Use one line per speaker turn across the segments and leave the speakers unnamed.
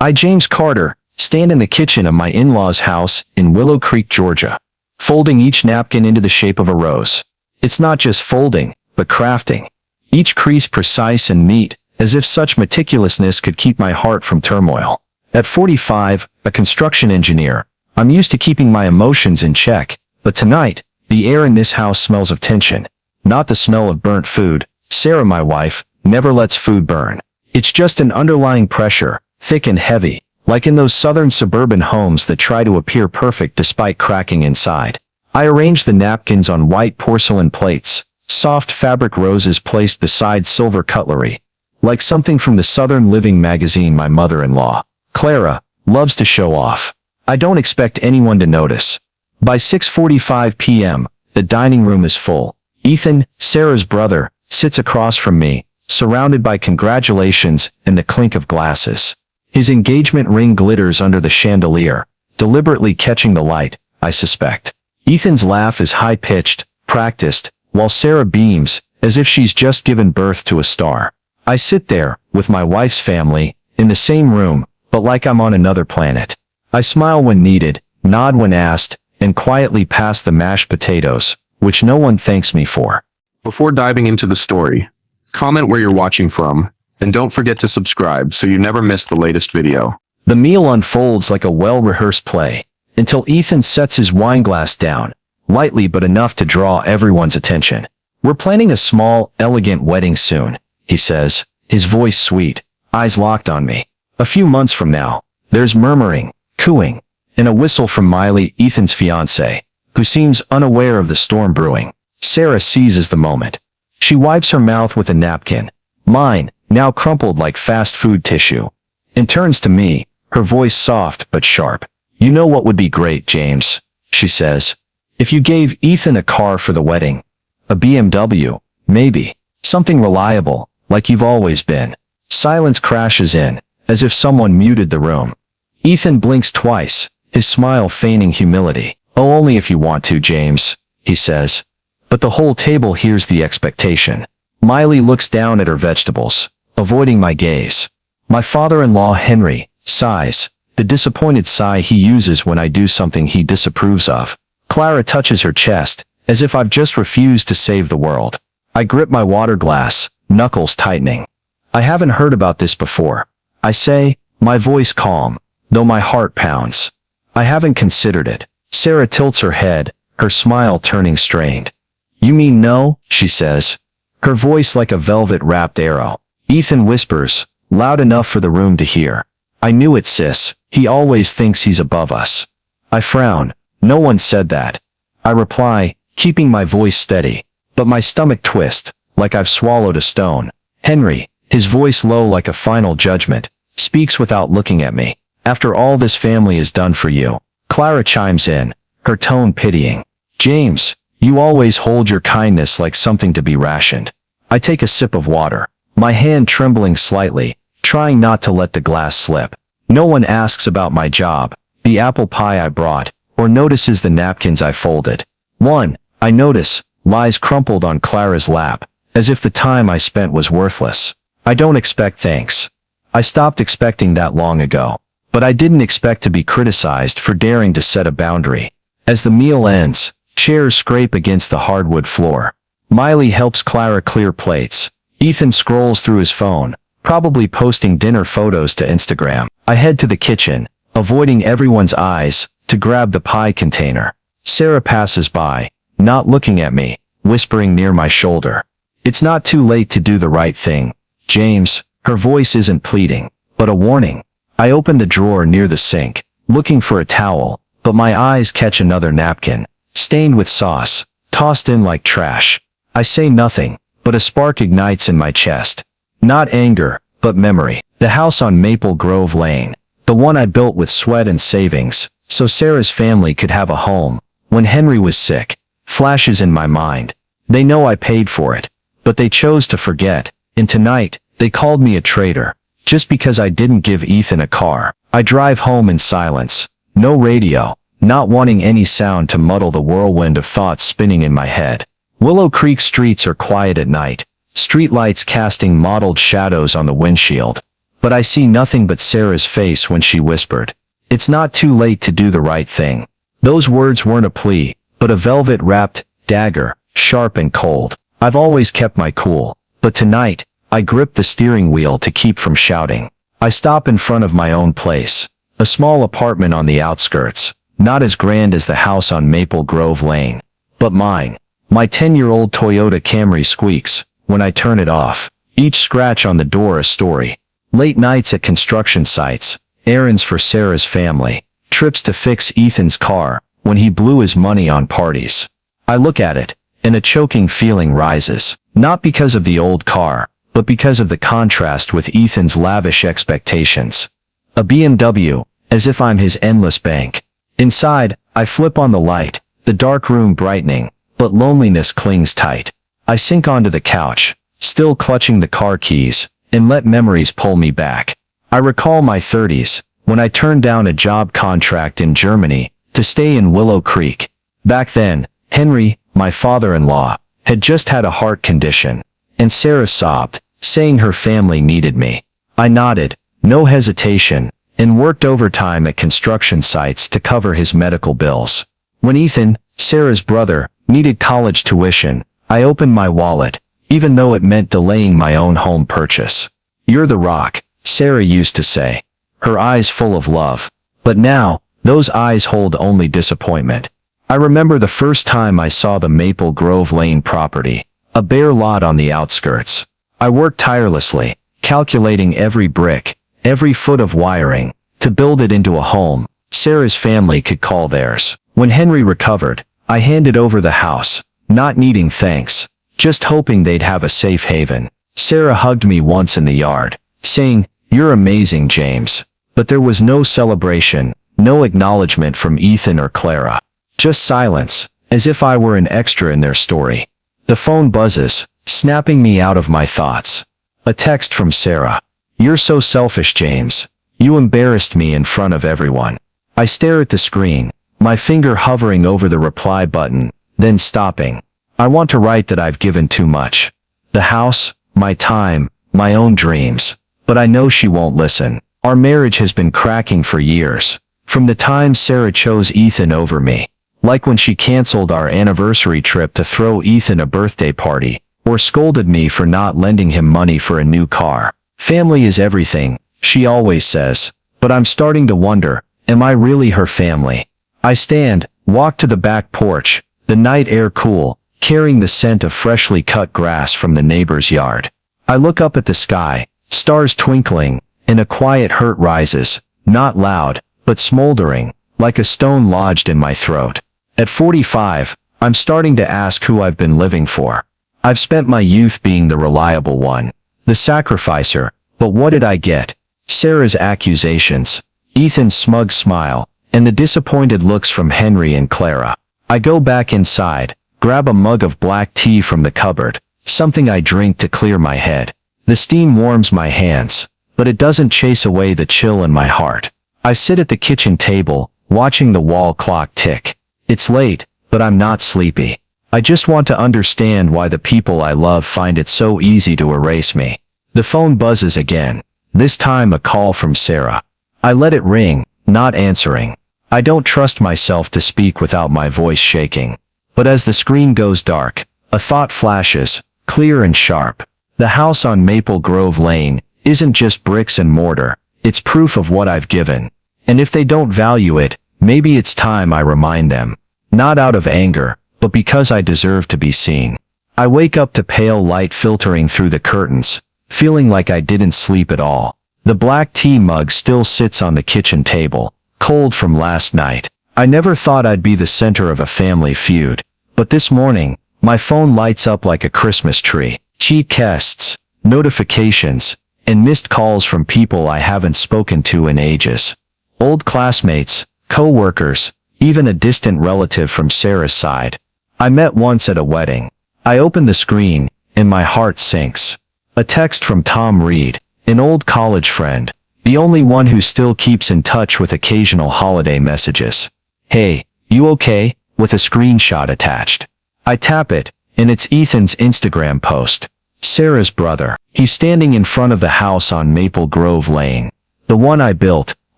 I, James Carter, stand in the kitchen of my in-laws' house in Willow Creek, Georgia, folding each napkin into the shape of a rose. It's not just folding, but crafting. Each crease precise and neat, as if such meticulousness could keep my heart from turmoil. At 45, a construction engineer, I'm used to keeping my emotions in check, but tonight, the air in this house smells of tension. Not the smell of burnt food. Sarah, my wife, never lets food burn. It's just an underlying pressure, thick and heavy, like in those southern suburban homes that try to appear perfect despite cracking inside. I arrange the napkins on white porcelain plates, soft fabric roses placed beside silver cutlery, like something from the Southern Living magazine my mother-in-law, Clara, loves to show off. I don't expect anyone to notice. By 6:45 p.m., the dining room is full. Ethan, Sarah's brother, sits across from me, surrounded by congratulations and the clink of glasses. His engagement ring glitters under the chandelier, deliberately catching the light, I suspect. Ethan's laugh is high-pitched, practiced, while Sarah beams, as if she's just given birth to a star. I sit there, with my wife's family, in the same room, but like I'm on another planet. I smile when needed, nod when asked, and quietly pass the mashed potatoes, which no one thanks me for.
Before diving into the story, comment where you're watching from, and don't forget to subscribe so you never miss the latest video.
The meal unfolds like a well-rehearsed play, until Ethan sets his wine glass down, lightly but enough to draw everyone's attention. We're planning a small, elegant wedding soon, he says, his voice sweet, eyes locked on me. A few months from now, there's murmuring, cooing, and a whistle from Miley, Ethan's fiancée, who seems unaware of the storm brewing. Sarah seizes the moment. She wipes her mouth with a napkin, mine, now crumpled like fast food tissue, and turns to me, her voice soft but sharp. You know what would be great, James, she says. If you gave Ethan a car for the wedding. A BMW, maybe. Something reliable, like you've always been. Silence crashes in, as if someone muted the room. Ethan blinks twice, his smile feigning humility. Oh, only if you want to, James, he says. But the whole table hears the expectation. Miley looks down at her vegetables, avoiding my gaze. My father-in-law Henry sighs, the disappointed sigh he uses when I do something he disapproves of. Clara touches her chest, as if I've just refused to save the world. I grip my water glass, knuckles tightening. I haven't heard about this before. I say, my voice calm, though my heart pounds. I haven't considered it. Sarah tilts her head, her smile turning strained. You mean no, she says, her voice like a velvet-wrapped arrow. Ethan whispers, loud enough for the room to hear. I knew it, sis. He always thinks he's above us. I frown. No one said that. I reply, keeping my voice steady, but my stomach twists, like I've swallowed a stone. Henry, his voice low like a final judgment, speaks without looking at me. After all this family has done for you. Clara chimes in, her tone pitying. James, you always hold your kindness like something to be rationed. I take a sip of water, my hand trembling slightly, trying not to let the glass slip. No one asks about my job, the apple pie I brought, or notices the napkins I folded. One, I notice, lies crumpled on Clara's lap, as if the time I spent was worthless. I don't expect thanks. I stopped expecting that long ago. But I didn't expect to be criticized for daring to set a boundary. As the meal ends, chairs scrape against the hardwood floor. Miley helps Clara clear plates. Ethan scrolls through his phone, probably posting dinner photos to Instagram. I head to the kitchen, avoiding everyone's eyes, to grab the pie container. Sarah passes by, not looking at me, whispering near my shoulder. It's not too late to do the right thing, James. Her voice isn't pleading, but a warning. I open the drawer near the sink, looking for a towel, but my eyes catch another napkin, stained with sauce, tossed in like trash. I say nothing, but a spark ignites in my chest. Not anger, but memory. The house on Maple Grove Lane, the one I built with sweat and savings, so Sarah's family could have a home, when Henry was sick, flashes in my mind. They know I paid for it, but they chose to forget, and tonight, they called me a traitor. Just because I didn't give Ethan a car. I drive home in silence. No radio, not wanting any sound to muddle the whirlwind of thoughts spinning in my head. Willow Creek streets are quiet at night, streetlights casting mottled shadows on the windshield. but I see nothing but Sarah's face when she whispered, "It's not too late to do the right thing." Those words weren't a plea, but a velvet-wrapped dagger, sharp and cold. I've always kept my cool, but tonight, I gripped the steering wheel to keep from shouting. I stop in front of my own place, a small apartment on the outskirts, not as grand as the house on Maple Grove Lane, but mine. My 10-year-old Toyota Camry squeaks when I turn it off, each scratch on the door a story. Late nights at construction sites, errands for Sarah's family, trips to fix Ethan's car when he blew his money on parties. I look at it, and a choking feeling rises, not because of the old car, but because of the contrast with Ethan's lavish expectations. A BMW, as if I'm his endless bank. Inside, I flip on the light, the dark room brightening, but loneliness clings tight. I sink onto the couch, still clutching the car keys, and let memories pull me back. I recall my 30s, when I turned down a job contract in Germany to stay in Willow Creek. Back then, Henry, my father-in-law, had just had a heart condition, and Sarah sobbed, saying her family needed me. I nodded, no hesitation, and worked overtime at construction sites to cover his medical bills. When Ethan, Sarah's brother, needed college tuition, I opened my wallet, even though it meant delaying my own home purchase. "You're the rock," Sarah used to say, her eyes full of love. But now, those eyes hold only disappointment. I remember the first time I saw the Maple Grove Lane property, a bare lot on the outskirts. I worked tirelessly, calculating every brick, every foot of wiring, to build it into a home Sarah's family could call theirs. When Henry recovered, I handed over the house, not needing thanks, just hoping they'd have a safe haven. Sarah hugged me once in the yard, saying, "You're amazing, James." But there was no celebration, no acknowledgement from Ethan or Clara. Just silence, as if I were an extra in their story. The phone buzzes, snapping me out of my thoughts. A text from Sarah. "You're so selfish, James. You embarrassed me in front of everyone." I stare at the screen, my finger hovering over the reply button, then stopping. I want to write that I've given too much. The house, my time, my own dreams. But I know she won't listen. Our marriage has been cracking for years. From the time Sarah chose Ethan over me. Like when she canceled our anniversary trip to throw Ethan a birthday party, or scolded me for not lending him money for a new car. Family is everything, she always says. But I'm starting to wonder, am I really her family? I stand, walk to the back porch, the night air cool, carrying the scent of freshly cut grass from the neighbor's yard. I look up at the sky, stars twinkling, and a quiet hurt rises, not loud, but smoldering, like a stone lodged in my throat. At 45, I'm starting to ask who I've been living for. I've spent my youth being the reliable one, the sacrificer, but what did I get? Sarah's accusations, Ethan's smug smile, and the disappointed looks from Henry and Clara. I go back inside, grab a mug of black tea from the cupboard, something I drink to clear my head. The steam warms my hands, but it doesn't chase away the chill in my heart. I sit at the kitchen table, watching the wall clock tick. It's late, but I'm not sleepy. I just want to understand why the people I love find it so easy to erase me. The phone buzzes again, this time a call from Sarah. I let it ring, not answering. I don't trust myself to speak without my voice shaking. But as the screen goes dark, a thought flashes, clear and sharp. The house on Maple Grove Lane isn't just bricks and mortar, it's proof of what I've given. And if they don't value it, maybe it's time I remind them. Not out of anger, but because I deserve to be seen. I wake up to pale light filtering through the curtains, feeling like I didn't sleep at all. The black tea mug still sits on the kitchen table, cold from last night. I never thought I'd be the center of a family feud, but this morning, my phone lights up like a Christmas tree. Cheat texts, notifications, and missed calls from people I haven't spoken to in ages. Old classmates, co-workers, even a distant relative from Sarah's side. I met once at a wedding. I open the screen, and my heart sinks. A text from Tom Reed, an old college friend, the only one who still keeps in touch with occasional holiday messages. "Hey, you okay?" with a screenshot attached. I tap it, and it's Ethan's Instagram post. Sarah's brother. He's standing in front of the house on Maple Grove Lane. The one I built,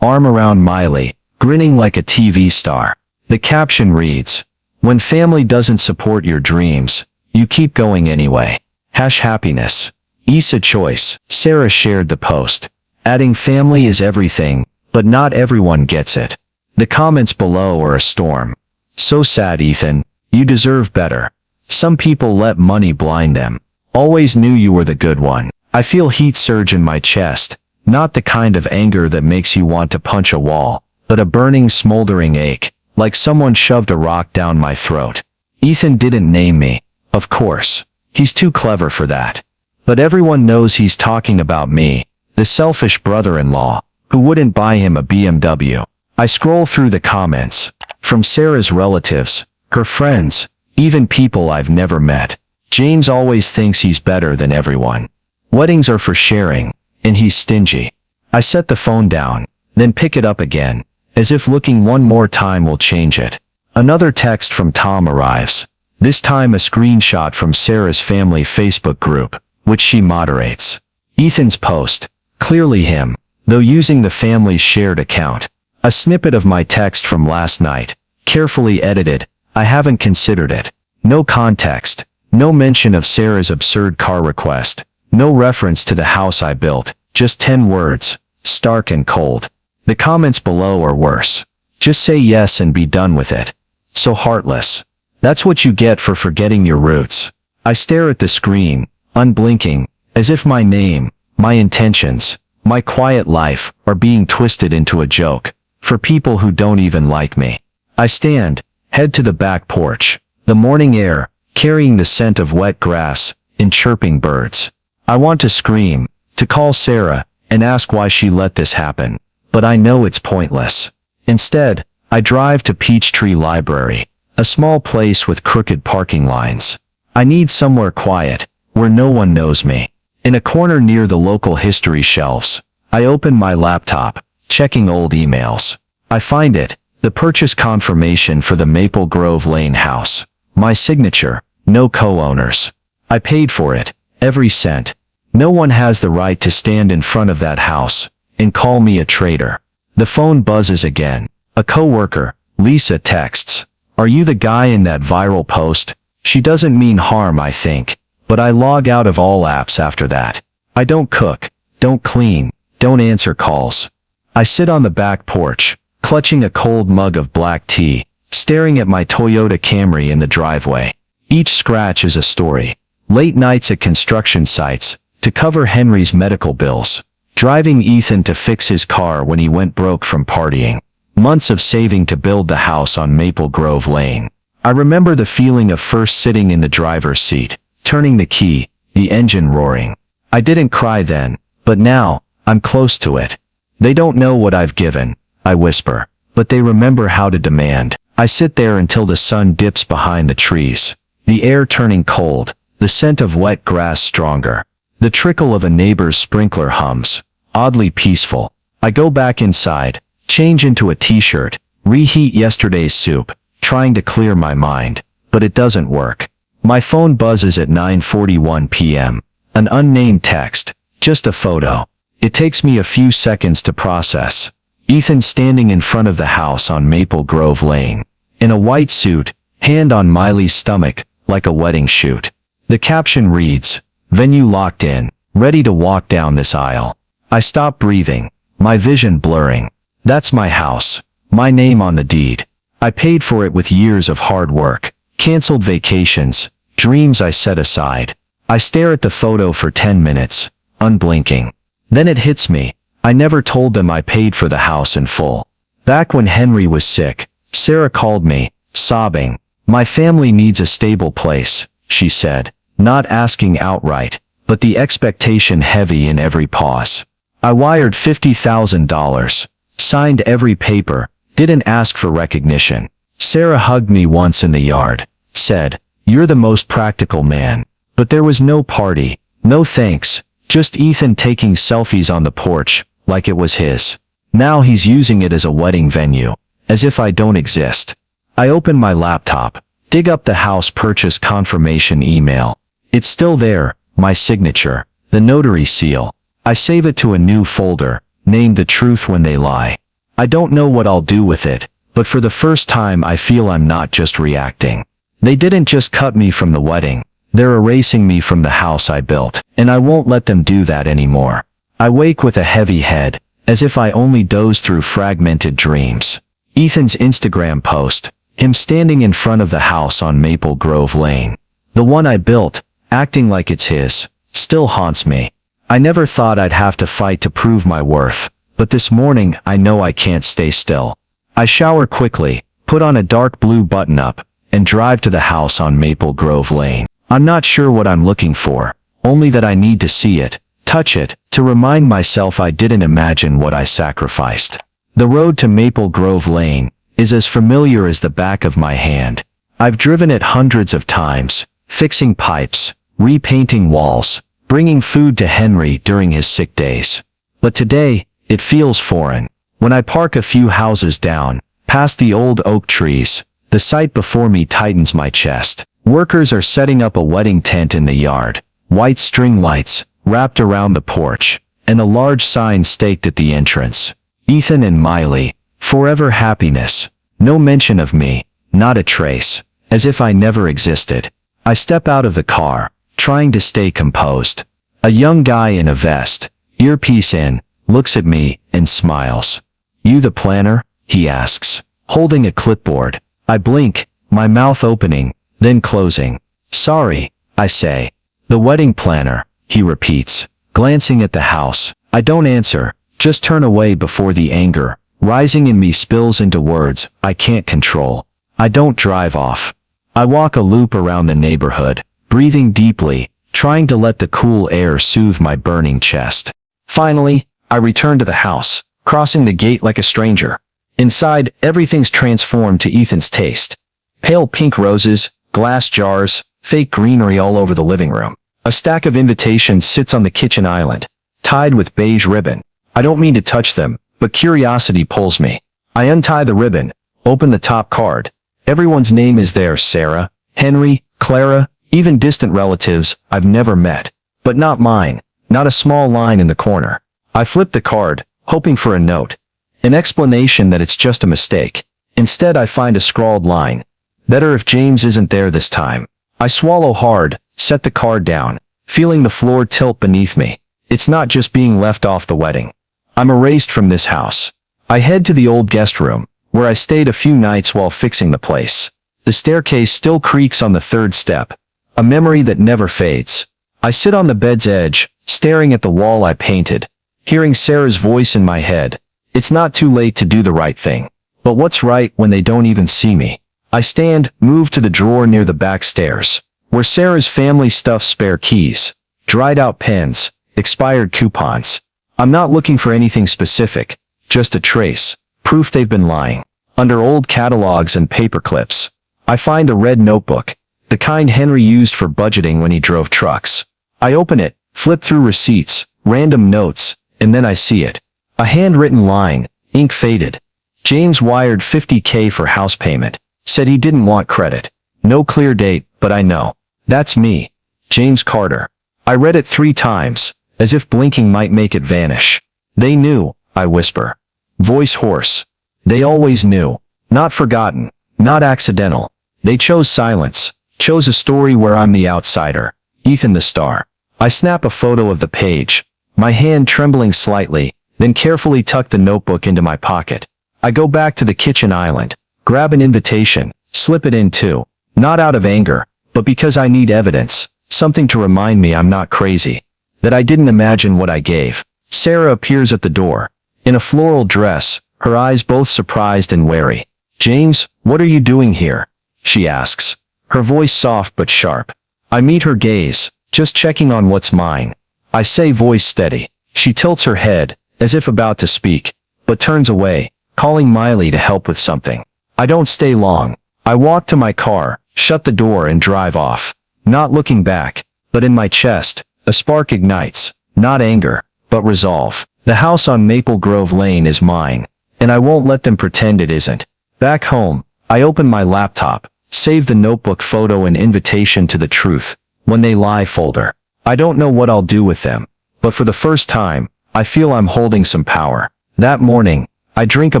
arm around Miley, grinning like a TV star. The caption reads, "When family doesn't support your dreams, you keep going anyway. Happiness. Issa Choice." Sarah shared the post, adding family is everything, but not everyone gets it. The comments below are a storm. "So sad, Ethan. You deserve better. Some people let money blind them. Always knew you were the good one." I feel heat surge in my chest, not the kind of anger that makes you want to punch a wall, but a burning, smoldering ache, like someone shoved a rock down my throat. Ethan didn't name me, of course. He's too clever for that. But everyone knows he's talking about me, the selfish brother-in-law, who wouldn't buy him a BMW. I scroll through the comments, from Sarah's relatives, her friends, even people I've never met. James always thinks he's better than everyone. Weddings are for sharing, and he's stingy. I set the phone down, then pick it up again, as if looking one more time will change it. Another text from Tom arrives, this time a screenshot from Sarah's family Facebook group, which she moderates. Ethan's post, clearly him, though using the family's shared account. A snippet of my text from last night, carefully edited. I haven't considered it. No context, no mention of Sarah's absurd car request, no reference to the house I built, just 10 words, stark and cold. The comments below are worse. Just say yes and be done with it. So heartless. That's what you get for forgetting your roots. I stare at the screen, unblinking, as if my name, my intentions, my quiet life are being twisted into a joke, for people who don't even like me. I stand, head to the back porch, the morning air, carrying the scent of wet grass, and chirping birds. I want to scream, to call Sarah, and ask why she let this happen, but I know it's pointless. Instead, I drive to Peachtree Library, a small place with crooked parking lines. I need somewhere quiet, where no one knows me. In a corner near the local history shelves, I open my laptop, checking old emails. I find it, the purchase confirmation for the Maple Grove Lane house. My signature, no co-owners. I paid for it, every cent. No one has the right to stand in front of that house and call me a traitor. The phone buzzes again. A coworker, Lisa, texts, "Are you the guy in that viral post?" She doesn't mean harm, I think, but I log out of all apps after that. I don't cook, don't clean, don't answer calls. I sit on the back porch, clutching a cold mug of black tea, staring at my Toyota Camry in the driveway. Each scratch is a story. Late nights at construction sites, to cover Henry's medical bills. Driving Ethan to fix his car when he went broke from partying. Months of saving to build the house on Maple Grove Lane. I remember the feeling of first sitting in the driver's seat, turning the key, the engine roaring. I didn't cry then, but now, I'm close to it. They don't know what I've given, I whisper, but they remember how to demand. I sit there until the sun dips behind the trees, the air turning cold, the scent of wet grass stronger. The trickle of a neighbor's sprinkler hums, oddly peaceful. I go back inside, change into a t-shirt, reheat yesterday's soup, trying to clear my mind, but it doesn't work. My phone buzzes at 9:41 p.m. An unnamed text, just a photo. It takes me a few seconds to process. Ethan standing in front of the house on Maple Grove Lane, in a white suit, hand on Miley's stomach, like a wedding shoot. The caption reads, "Venue locked in, ready to walk down this aisle." I stop breathing, my vision blurring. That's my house, my name on the deed. I paid for it with years of hard work, canceled vacations, dreams I set aside. I stare at the photo for 10 minutes, unblinking. Then it hits me. I never told them I paid for the house in full. Back when Henry was sick, Sarah called me, sobbing. "My family needs a stable place," she said, not asking outright, but the expectation heavy in every pause. I wired $50,000, signed every paper, didn't ask for recognition. Sarah hugged me once in the yard, said, "You're the most practical man." But there was no party, no thanks, just Ethan taking selfies on the porch, like it was his. Now he's using it as a wedding venue, as if I don't exist. I open my laptop, dig up the house purchase confirmation email. It's still there, my signature, the notary seal. I save it to a new folder, named The Truth When They Lie. I don't know what I'll do with it, but for the first time I feel I'm not just reacting. They didn't just cut me from the wedding, they're erasing me from the house I built, and I won't let them do that anymore. I wake with a heavy head, as if I only dozed through fragmented dreams. Ethan's Instagram post, him standing in front of the house on Maple Grove Lane, the one I built, acting like it's his, still haunts me. I never thought I'd have to fight to prove my worth, but this morning I know I can't stay still. I shower quickly, put on a dark blue button-up, and drive to the house on Maple Grove Lane. I'm not sure what I'm looking for, only that I need to see it, touch it, to remind myself I didn't imagine what I sacrificed. The road to Maple Grove Lane is as familiar as the back of my hand. I've driven it hundreds of times, fixing pipes, repainting walls, bringing food to Henry during his sick days. But today, it feels foreign. When I park a few houses down, past the old oak trees, the sight before me tightens my chest. Workers are setting up a wedding tent in the yard, white string lights wrapped around the porch, and a large sign staked at the entrance. Ethan and Miley, forever happiness. No mention of me, not a trace, as if I never existed. I step out of the car, trying to stay composed. A young guy in a vest, earpiece in, looks at me and smiles. "You the planner?" he asks, holding a clipboard. I blink, my mouth opening, then closing. "Sorry," I say. "The wedding planner," he repeats, glancing at the house. I don't answer, just turn away before the anger rising in me spills into words I can't control. I don't drive off. I walk a loop around the neighborhood, breathing deeply, trying to let the cool air soothe my burning chest. Finally, I return to the house, crossing the gate like a stranger. Inside, everything's transformed to Ethan's taste. Pale pink roses, glass jars, fake greenery all over the living room. A stack of invitations sits on the kitchen island, tied with beige ribbon. I don't mean to touch them, but curiosity pulls me. I untie the ribbon, open the top card. Everyone's name is there: Sarah, Henry, Clara, even distant relatives I've never met. But not mine, not a small line in the corner. I flip the card, hoping for a note. An explanation that it's just a mistake. Instead I find a scrawled line. "Better if James isn't there this time." I swallow hard, set the card down, feeling the floor tilt beneath me. It's not just being left off the wedding. I'm erased from this house. I head to the old guest room, where I stayed a few nights while fixing the place. The staircase still creaks on the third step, a memory that never fades. I sit on the bed's edge, staring at the wall I painted, hearing Sarah's voice in my head. It's not too late to do the right thing. But what's right when they don't even see me? I stand, move to the drawer near the back stairs, where Sarah's family stuffs spare keys, dried out pens, expired coupons. I'm not looking for anything specific, just a trace, proof they've been lying. Under old catalogs and paper clips, I find a red notebook, the kind Henry used for budgeting when he drove trucks. I open it, flip through receipts, random notes, and then I see it. A handwritten line, ink faded. James wired $50K for house payment, said he didn't want credit. No clear date, but I know. That's me. James Carter. I read it 3 times, as if blinking might make it vanish. "They knew," I whisper. Voice hoarse. They always knew. Not forgotten. Not accidental. They chose silence. Chose a story where I'm the outsider. Ethan the star. I snap a photo of the page, my hand trembling slightly, then carefully tuck the notebook into my pocket. I go back to the kitchen island, grab an invitation, slip it in too. Not out of anger, but because I need evidence, something to remind me I'm not crazy, that I didn't imagine what I gave. Sarah appears at the door, in a floral dress, her eyes both surprised and wary. "James, what are you doing here?" she asks, her voice soft but sharp. I meet her gaze, just checking on what's mine. I say, voice steady. She tilts her head, as if about to speak, but turns away, calling Miley to help with something. I don't stay long. I walk to my car, shut the door and drive off. Not looking back, but in my chest, a spark ignites, not anger, but resolve. The house on Maple Grove Lane is mine, and I won't let them pretend it isn't. Back home, I open my laptop, save the notebook photo and invitation to the Truth When They Lie folder. I don't know what I'll do with them, but for the first time, I feel I'm holding some power. That morning, I drink a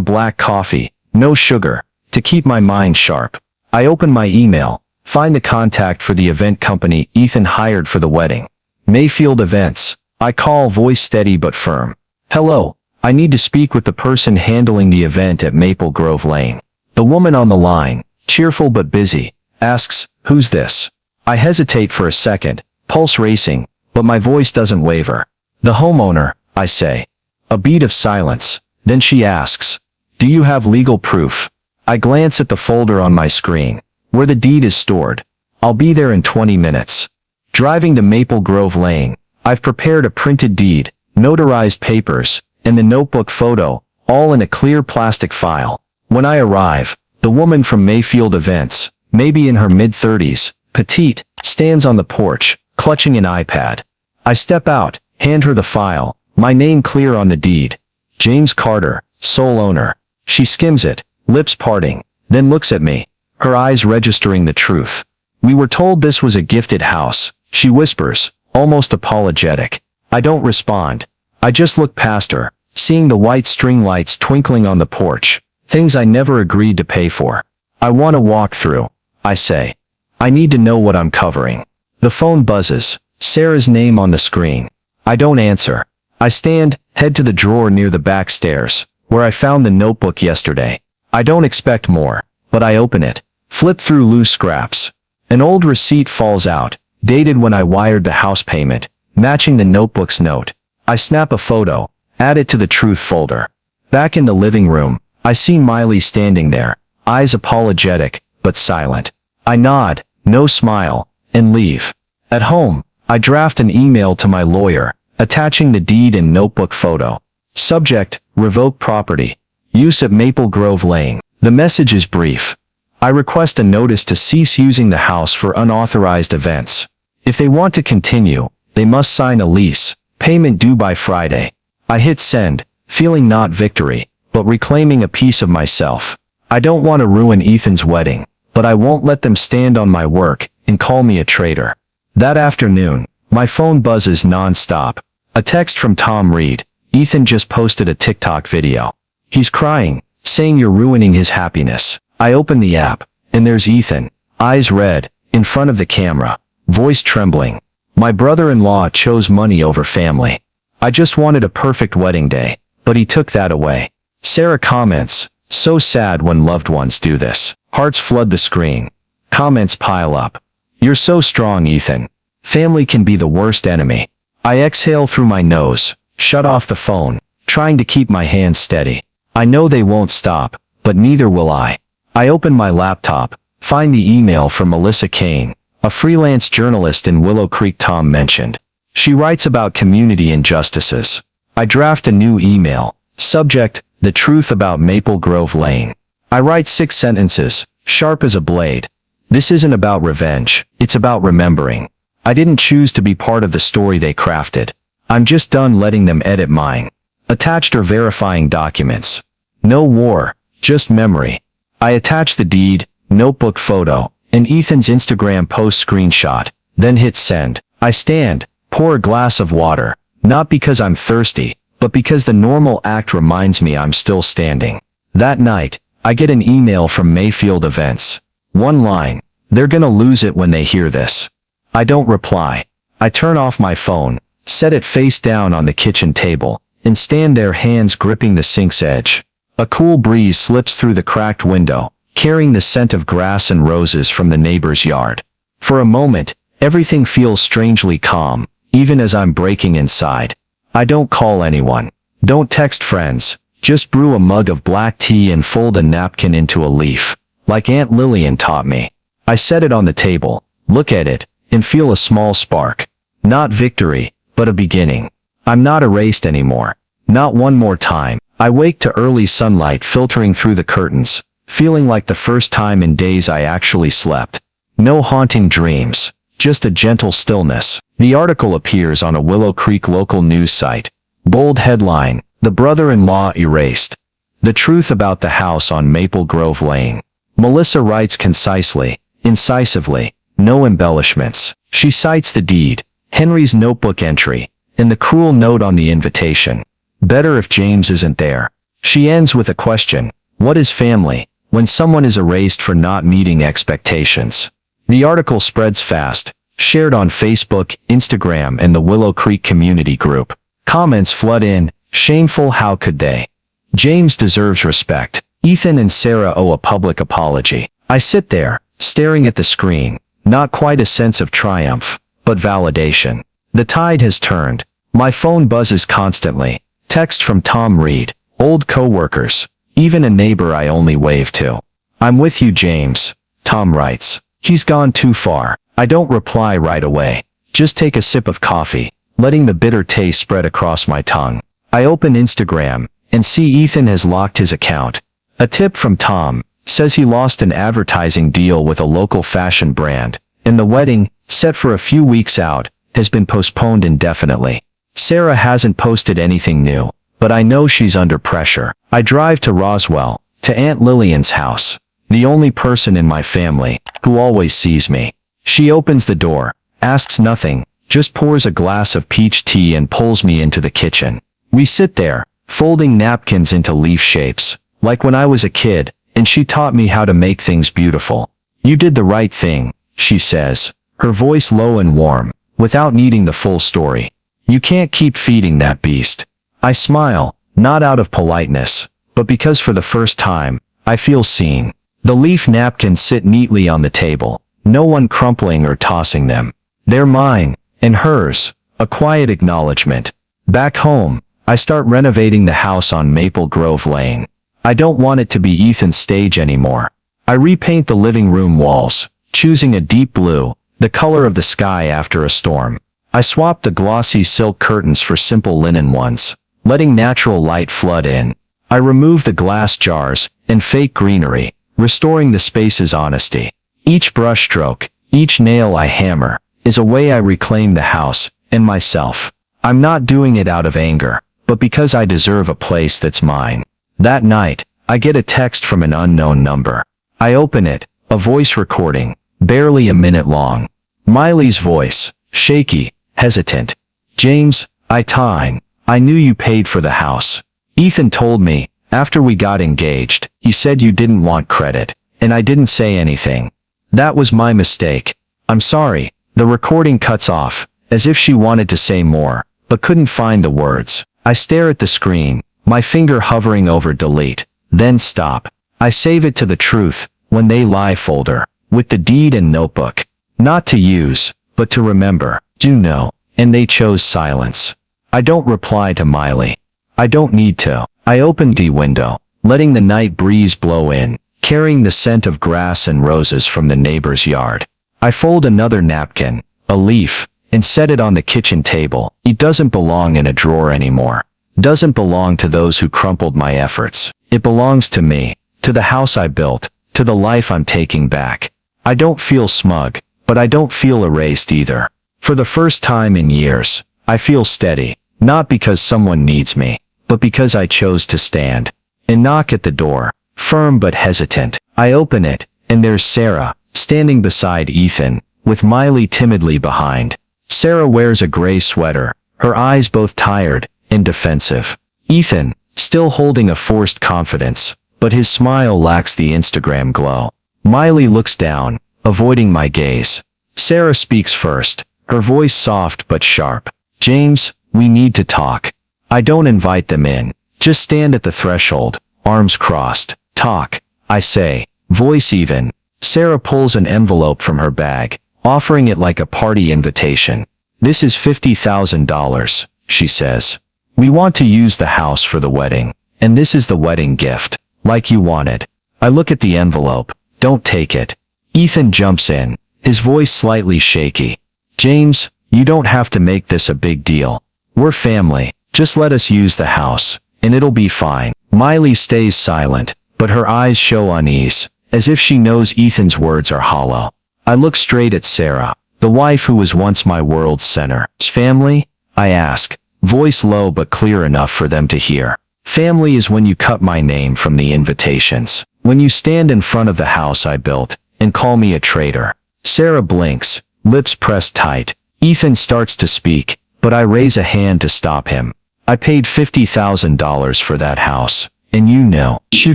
black coffee, no sugar, to keep my mind sharp. I open my email, find the contact for the event company Ethan hired for the wedding. Mayfield Events. I call, voice steady but firm. Hello, I need to speak with the person handling the event at Maple Grove Lane. The woman on the line, cheerful but busy, asks, "Who's this?" I hesitate for a second, pulse racing, but my voice doesn't waver. "The homeowner," I say. A beat of silence. Then she asks, "Do you have legal proof?" I glance at the folder on my screen, where the deed is stored. "I'll be there in 20 minutes. Driving to Maple Grove Lane, I've prepared a printed deed, notarized papers, and the notebook photo, all in a clear plastic file. When I arrive, the woman from Mayfield Events, maybe in her mid-30s, petite, stands on the porch, clutching an iPad. I step out, hand her the file, my name clear on the deed. James Carter, sole owner. She skims it, lips parting, then looks at me, her eyes registering the truth. "We were told this was a gifted house," she whispers, almost apologetic. I don't respond. I just look past her, seeing the white string lights twinkling on the porch, things I never agreed to pay for. "I want to walk through," I say. "I need to know what I'm covering." The phone buzzes, Sarah's name on the screen. I don't answer. I stand, head to the drawer near the back stairs, where I found the notebook yesterday. I don't expect more, but I open it, flip through loose scraps. An old receipt falls out, dated when I wired the house payment, matching the notebook's note. I snap a photo, add it to the truth folder. Back in the living room, I see Miley standing there, eyes apologetic, but silent. I nod, no smile, and leave. At home, I draft an email to my lawyer, attaching the deed and notebook photo. Subject, revoke property. Use at Maple Grove Lane. The message is brief. I request a notice to cease using the house for unauthorized events. If they want to continue, they must sign a lease, payment due by Friday. I hit send, feeling not victory, but reclaiming a piece of myself. I don't want to ruin Ethan's wedding, but I won't let them stand on my work and call me a traitor. That afternoon, my phone buzzes non-stop. A text from Tom Reed. "Ethan just posted a TikTok video. He's crying, saying you're ruining his happiness." I open the app, and there's Ethan, eyes red, in front of the camera, voice trembling. "My brother-in-law chose money over family. I just wanted a perfect wedding day, but he took that away." Sarah comments, "So sad when loved ones do this." Hearts flood the screen. Comments pile up. "You're so strong, Ethan. Family can be the worst enemy." I exhale through my nose, shut off the phone, trying to keep my hands steady. I know they won't stop, but neither will I. I open my laptop, find the email from Melissa Kane, a freelance journalist in Willow Creek Tom mentioned. She writes about community injustices. I draft a new email. Subject, the truth about Maple Grove Lane. I write 6 sentences, sharp as a blade. This isn't about revenge, it's about remembering. I didn't choose to be part of the story they crafted. I'm just done letting them edit mine. Attached are verifying documents. No war, just memory. I attach the deed, notebook photo, and Ethan's Instagram post screenshot, then hit send. I stand, pour a glass of water, not because I'm thirsty, but because the normal act reminds me I'm still standing. That night, I get an email from Mayfield Events. One line, "They're gonna lose it when they hear this." I don't reply. I turn off my phone, set it face down on the kitchen table, and stand there, hands gripping the sink's edge. A cool breeze slips through the cracked window, carrying the scent of grass and roses from the neighbor's yard. For a moment, everything feels strangely calm, even as I'm breaking inside. I don't call anyone. Don't text friends. Just brew a mug of black tea and fold a napkin into a leaf, like Aunt Lillian taught me. I set it on the table, look at it, and feel a small spark. Not victory, but a beginning. I'm not erased anymore. Not one more time. I wake to early sunlight filtering through the curtains, feeling like the first time in days I actually slept. No haunting dreams, just a gentle stillness. The article appears on a Willow Creek local news site. Bold headline, "The brother-in-law erased. The truth about the house on Maple Grove Lane." Melissa writes concisely, incisively, no embellishments. She cites the deed, Henry's notebook entry, and the cruel note on the invitation. Better if James isn't there. She ends with a question. What is family, when someone is erased for not meeting expectations? The article spreads fast, shared on Facebook, Instagram, and the Willow Creek community group. Comments flood in. Shameful, how could they? James deserves respect. Ethan and Sarah owe a public apology. I sit there, staring at the screen, not quite a sense of triumph, but validation. The tide has turned. My phone buzzes constantly. Text from Tom Reed, old co-workers, even a neighbor I only wave to. I'm with you, James, Tom writes. He's gone too far. I don't reply right away. Just take a sip of coffee, letting the bitter taste spread across my tongue. I open Instagram and see Ethan has locked his account. A tip from Tom says he lost an advertising deal with a local fashion brand, and the wedding, set for a few weeks out, has been postponed indefinitely. Sarah hasn't posted anything new, but I know she's under pressure. I drive to Roswell, to Aunt Lillian's house, the only person in my family who always sees me. She opens the door, asks nothing, just pours a glass of peach tea and pulls me into the kitchen. We sit there, folding napkins into leaf shapes, like when I was a kid, and she taught me how to make things beautiful. You did the right thing, she says, her voice low and warm, without needing the full story. You can't keep feeding that beast. I smile, not out of politeness, but because for the first time, I feel seen. The leaf napkins sit neatly on the table, no one crumpling or tossing them. They're mine, and hers, a quiet acknowledgement. Back home, I start renovating the house on Maple Grove Lane. I don't want it to be Ethan's stage anymore. I repaint the living room walls, choosing a deep blue, the color of the sky after a storm. I swap the glossy silk curtains for simple linen ones, letting natural light flood in. I remove the glass jars and fake greenery, restoring the space's honesty. Each brushstroke, each nail I hammer, is a way I reclaim the house and myself. I'm not doing it out of anger, but because I deserve a place that's mine. That night, I get a text from an unknown number. I open it, a voice recording, barely a minute long. Miley's voice, shaky, hesitant. James, I knew you paid for the house. Ethan told me, after we got engaged, he said you didn't want credit, and I didn't say anything. That was my mistake. I'm sorry. The recording cuts off, as if she wanted to say more, but couldn't find the words. I stare at the screen, my finger hovering over delete, then stop. I save it to the truth, when they lie folder, with the deed and notebook. Not to use, but to remember. Do know, and they chose silence. I don't reply to Miley. I don't need to. I open the window, letting the night breeze blow in, carrying the scent of grass and roses from the neighbor's yard. I fold another napkin, a leaf, and set it on the kitchen table. It doesn't belong in a drawer anymore. Doesn't belong to those who crumpled my efforts. It belongs to me, to the house I built, to the life I'm taking back. I don't feel smug, but I don't feel erased either. For the first time in years, I feel steady, not because someone needs me, but because I chose to stand. And knock at the door, firm but hesitant. I open it, and there's Sarah, standing beside Ethan, with Miley timidly behind. Sarah wears a gray sweater, her eyes both tired and defensive. Ethan, still holding a forced confidence, but his smile lacks the Instagram glow. Miley looks down, avoiding my gaze. Sarah speaks first, her voice soft but sharp. James, we need to talk. I don't invite them in, just stand at the threshold, arms crossed. Talk, I say, voice even. Sarah pulls an envelope from her bag, offering it like a party invitation. This is $50,000, she says. We want to use the house for the wedding, and this is the wedding gift, like you wanted. I look at the envelope. Don't take it. Ethan jumps in, his voice slightly shaky. James, you don't have to make this a big deal. We're family. Just let us use the house, and it'll be fine. Miley stays silent, but her eyes show unease, as if she knows Ethan's words are hollow. I look straight at Sarah, the wife who was once my world's center. Family? I ask, voice low but clear enough for them to hear. Family is when you cut my name from the invitations, when you stand in front of the house I built, and call me a traitor. Sarah blinks, lips pressed tight. Ethan starts to speak, but I raise a hand to stop him. I paid $50,000 for that house, and you know, you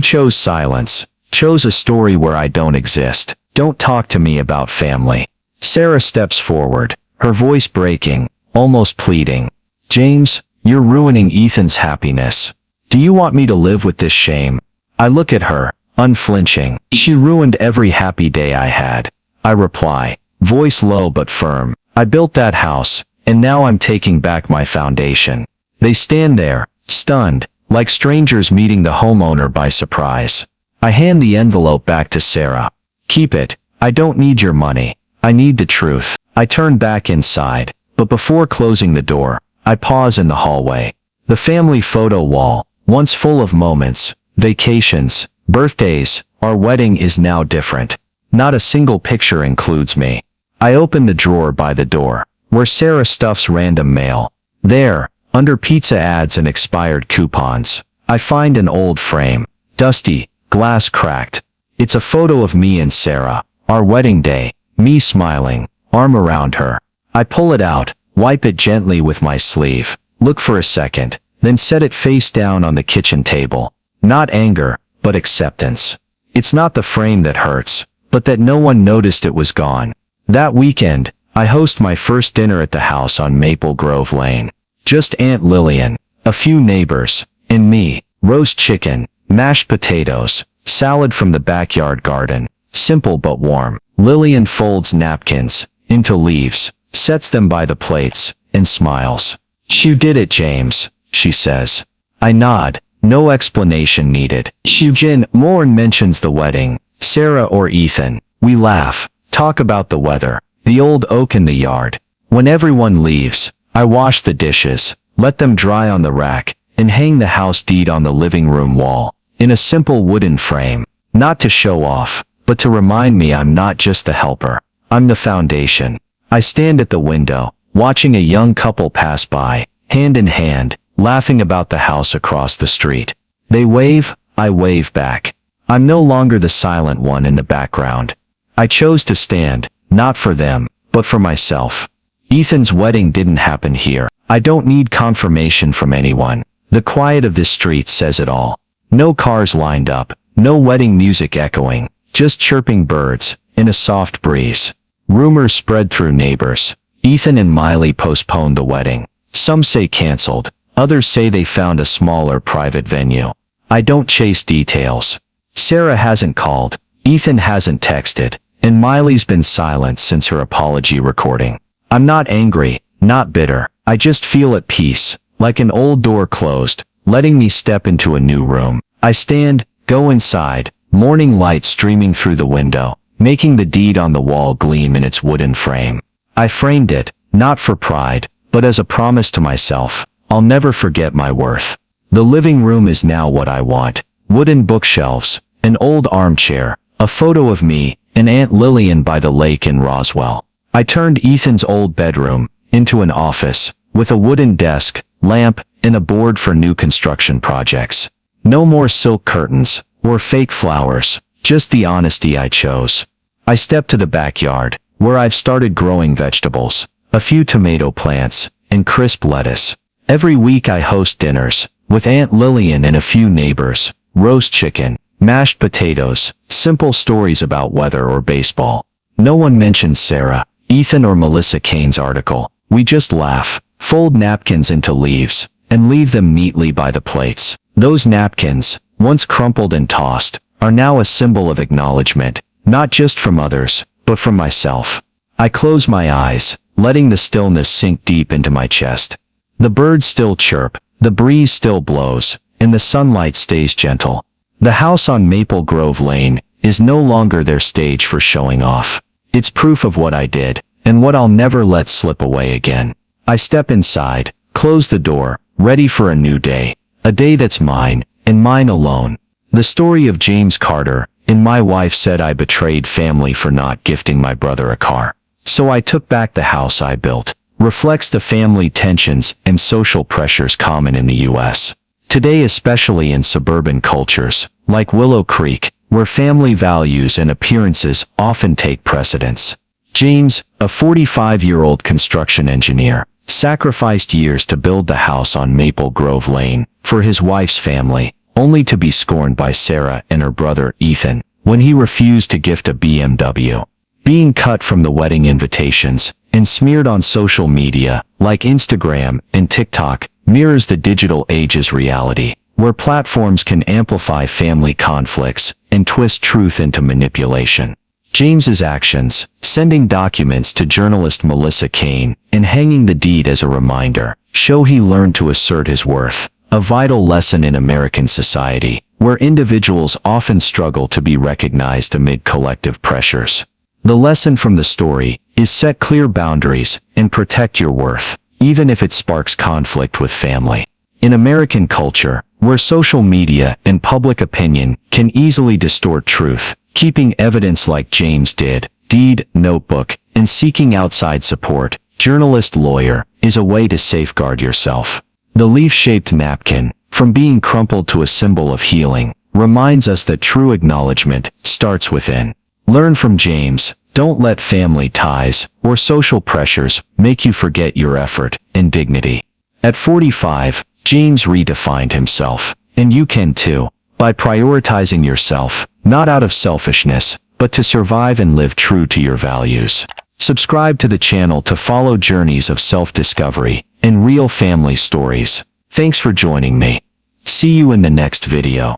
chose silence, chose a story where I don't exist. Don't talk to me about family. Sarah steps forward, her voice breaking, almost pleading. James, you're ruining Ethan's happiness. Do you want me to live with this shame? I look at her, unflinching. She ruined every happy day I had. I reply, voice low but firm. I built that house, and now I'm taking back my foundation. They stand there, stunned, like strangers meeting the homeowner by surprise. I hand the envelope back to Sarah. Keep it. I don't need your money. I need the truth. I turn back inside, but before closing the door, I pause in the hallway. The family photo wall, once full of moments, vacations, birthdays, our wedding is now different. Not a single picture includes me. I open the drawer by the door, where Sarah stuffs random mail. There, under pizza ads and expired coupons, I find an old frame. Dusty, glass cracked. It's a photo of me and Sarah, our wedding day, me smiling, arm around her. I pull it out, wipe it gently with my sleeve, look for a second, then set it face down on the kitchen table. Not anger, but acceptance. It's not the frame that hurts, but that no one noticed it was gone. That weekend, I host my first dinner at the house on Maple Grove Lane. Just Aunt Lillian, a few neighbors, and me. Roast chicken, mashed potatoes, salad from the backyard garden. Simple but warm. Lillian folds napkins into leaves, sets them by the plates, and smiles. You did it, James, she says. I nod, no explanation needed. Eugene Moore mentions the wedding, Sarah or Ethan. We laugh, talk about the weather, the old oak in the yard. When everyone leaves, I wash the dishes, let them dry on the rack, and hang the house deed on the living room wall, in a simple wooden frame. Not to show off, but to remind me I'm not just the helper. I'm the foundation. I stand at the window, watching a young couple pass by, hand in hand, laughing about the house across the street. They wave, I wave back. I'm no longer the silent one in the background. I chose to stand, not for them, but for myself. Ethan's wedding didn't happen here. I don't need confirmation from anyone. The quiet of this street says it all. No cars lined up, no wedding music echoing, just chirping birds, in a soft breeze. Rumors spread through neighbors. Ethan and Miley postponed the wedding. Some say canceled, others say they found a smaller private venue. I don't chase details. Sarah hasn't called, Ethan hasn't texted, and Miley's been silent since her apology recording. I'm not angry, not bitter. I just feel at peace, like an old door closed, letting me step into a new room. I stand, go inside, morning light streaming through the window, making the deed on the wall gleam in its wooden frame. I framed it, not for pride, but as a promise to myself. I'll never forget my worth. The living room is now what I want. Wooden bookshelves, an old armchair, a photo of me, and Aunt Lillian by the lake in Roswell. I turned Ethan's old bedroom into an office, with a wooden desk, lamp, and a board for new construction projects. No more silk curtains, or fake flowers, just the honesty I chose. I stepped to the backyard, where I've started growing vegetables, a few tomato plants, and crisp lettuce. Every week I host dinners, with Aunt Lillian and a few neighbors, roast chicken, mashed potatoes, simple stories about weather or baseball. No one mentions Sarah, Ethan or Melissa Kane's article. We just laugh, fold napkins into leaves, and leave them neatly by the plates. Those napkins, once crumpled and tossed, are now a symbol of acknowledgement, not just from others, but from myself. I close my eyes, letting the stillness sink deep into my chest. The birds still chirp, the breeze still blows, and the sunlight stays gentle. The house on Maple Grove Lane is no longer their stage for showing off. It's proof of what I did, and what I'll never let slip away again. I step inside, close the door, ready for a new day. A day that's mine, and mine alone. The story of James Carter, and my wife said I betrayed family for not gifting my brother a car. So I took back the house I built. Reflects the family tensions and social pressures common in the U.S. today, especially in suburban cultures, like Willow Creek, where family values and appearances often take precedence. James, a 45-year-old construction engineer, sacrificed years to build the house on Maple Grove Lane for his wife's family, only to be scorned by Sarah and her brother Ethan when he refused to gift a BMW. Being cut from the wedding invitations and smeared on social media like Instagram and TikTok mirrors the digital age's reality, where platforms can amplify family conflicts and twist truth into manipulation. James's actions, sending documents to journalist Melissa Kane and hanging the deed as a reminder, show he learned to assert his worth, a vital lesson in American society, where individuals often struggle to be recognized amid collective pressures. The lesson from the story is set clear boundaries and protect your worth, even if it sparks conflict with family. In American culture, where social media and public opinion can easily distort truth, keeping evidence like James did, deed, notebook, and seeking outside support, journalist lawyer, is a way to safeguard yourself. The leaf-shaped napkin, from being crumpled to a symbol of healing, reminds us that true acknowledgement starts within. Learn from James. Don't let family ties or social pressures make you forget your effort and dignity. At 45, James redefined himself, and you can too, by prioritizing yourself, not out of selfishness, but to survive and live true to your values. Subscribe to the channel to follow journeys of self-discovery and real family stories. Thanks for joining me. See you in the next video.